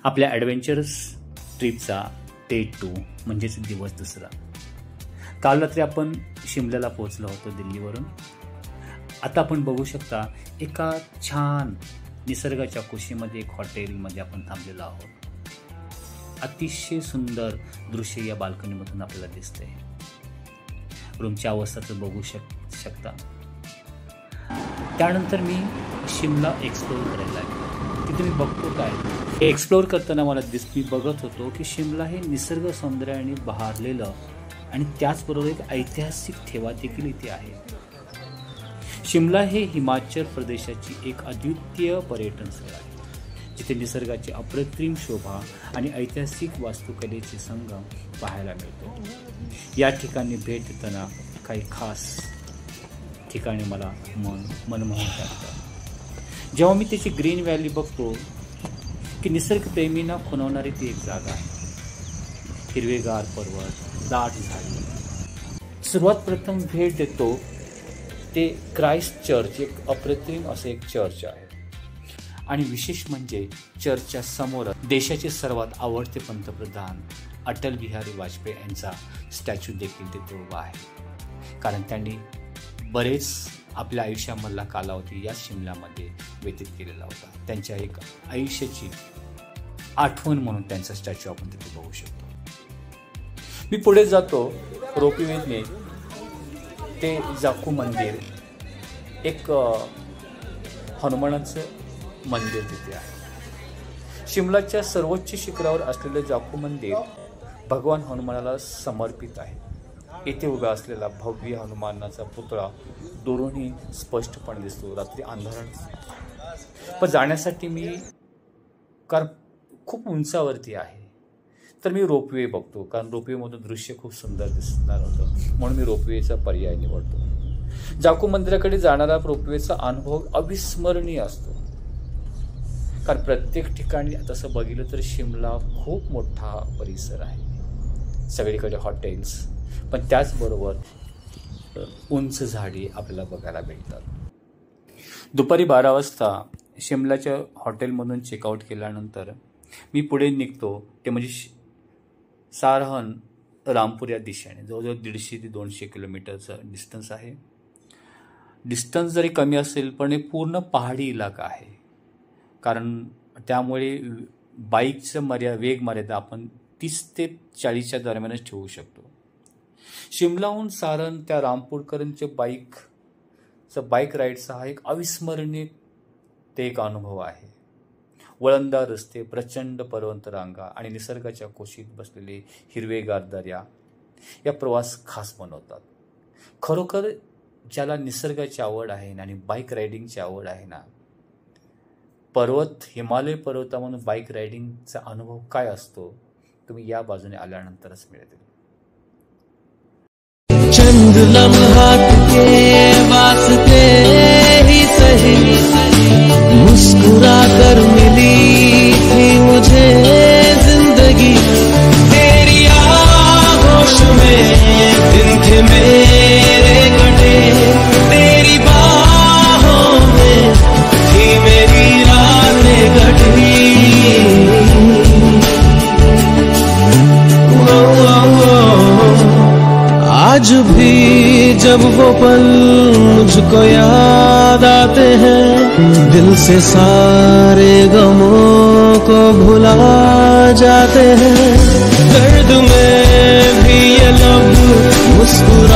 आपल्या adventurous ट्रिपचा day 2 म्हणजेच दिवस दुसरा. काल रात्री आपण शिमल्याला पोहोचलो होतो दिल्लीवरून. आता आपण बघू शकता एका छान निसर्गाच्या कुशीमध्ये एक हॉटेलमध्ये आपण थांबलेलो आहोत. अतिशय सुंदर दृश्य या बाल्कनीमधून आपल्याला दिसते. रूमच्या अवस्था बघू शकता. त्यानंतर मी शिमला एक्सप्लोर करायला लागलो. तिथे मी बघतो काय हे एक्सप्लोर करताना मी बघत होतो की शिमला हे निसर्ग सौंदर्याने बहरलेलं आणि त्याचबरोबर एक ऐतिहासिक ठेवा देखील इथे आहे. शिमला हे हिमाचल प्रदेशाची एक अद्वितीय पर्यटन स्थळ आहे, जिथे निसर्गाची अप्रतिम शोभा आणि ऐतिहासिक वास्तुकलेचे संगम पाहायला मिळतो. या ठिकाणी भेट देताना काही खास ठिकाणी मला मनमोहन टाकतं. जेव्हा मी त्याची ग्रीन व्हॅली बघतो की निसर्गप्रेमींना खुणवणारी ती एक जागा आहे. हिरवेगार पर्वत, दाट झाडी. सर्वात प्रथम भेट देतो ते क्राइस्ट चर्च, एक अप्रतिम असं एक चर्च आहे. आणि विशेष म्हणजे चर्चच्या समोर देशाचे सर्वात आवडते पंतप्रधान अटल बिहारी वाजपेयी यांचा स्टॅच्यू देखील तिथे उभा आहे. कारण त्यांनी बरेच आपल्या आयुष्यामधला कालावधी या शिमल्यामध्ये व्यतीत केलेला होता. त्यांच्या एक आयुष्याची आठवण म्हणून त्यांचा स्टॅच्यू आपण तिथे बघू शकतो. मी पुढे जातो रोपवेने ते जाकू मंदिर, एक हनुमानाचं मंदिर तिथे आहे. शिमलाच्या सर्वोच्च शिखरावर असलेलं जाकू मंदिर भगवान हनुमानाला समर्पित आहे. येथे उभा असलेला भव्य हनुमानाचा पुतळा दुरूनही स्पष्टपणे दिसतो. रात्री अंधारात पण जाण्यासाठी मी कारण खूप उंचावरती आहे तर मी रोपवे बघतो, कारण रोपवेमधून दृश्य खूप सुंदर दिसणार होतं म्हणून मी रोपवेचा पर्याय निवडतो. जाकू मंदिराकडे जाणारा रोपवेचा अनुभव अविस्मरणीय असतो. कारण प्रत्येक ठिकाणी तसं बघितलं तर शिमला खूप मोठा परिसर आहे. सगळीकडे हॉटेल्स पण त्याचबरोबर उंच झाडी आपल्याला बघायला मिळतात. दुपारी 12 वाजता शिमल्याच्या हॉटेलमधून चेकआउट केल्यानंतर मी पुढे निघतो. ते म्हणजे सारहन रामपूर या दिशेने जवळजवळ 150 ते 200 किलोमीटरचं डिस्टन्स आहे. डिस्टन्स जरी कमी असेल पण हे पूर्ण पहाडी इलाका आहे. कारण त्यामुळे बाईकचं वेग मर्यादा आपण 30 ते 40च्या दरम्यानच ठेवू शकतो. शिमलाहून सारन त्या रामपूरपर्यंतचे बाईक राईडचा हा एक अविस्मरणीय ते एक अनुभव आहे. वळणदार रस्ते, प्रचंड पर्वत रांगा आणि निसर्गाच्या कुशीत बसलेले हिरवेगार दर्या या प्रवास खास बनवतात. खरोखर ज्याला निसर्गाची आवड आहे आणि बाईक रायडिंगची आवड आहे ना, हिमालय पर्वतामधून बाईक रायडिंगचा अनुभव काय असतो तुम्ही या बाजूने आल्यानंतरच मिळेल. चंद लम्हात के वास्ते ही सही मुस्कुरा कर मिली थी मुझे जिंदगी. तेरी आगोश में दिन थे मेरे कटे, तेरी बाहों में थी मेरी रातें कटी. आज भी जब वो पल मुझको याद आते हैं, दिल से सारे गमों को भुला जाते हैं. दर्द में भी ये लब मुस्कुरा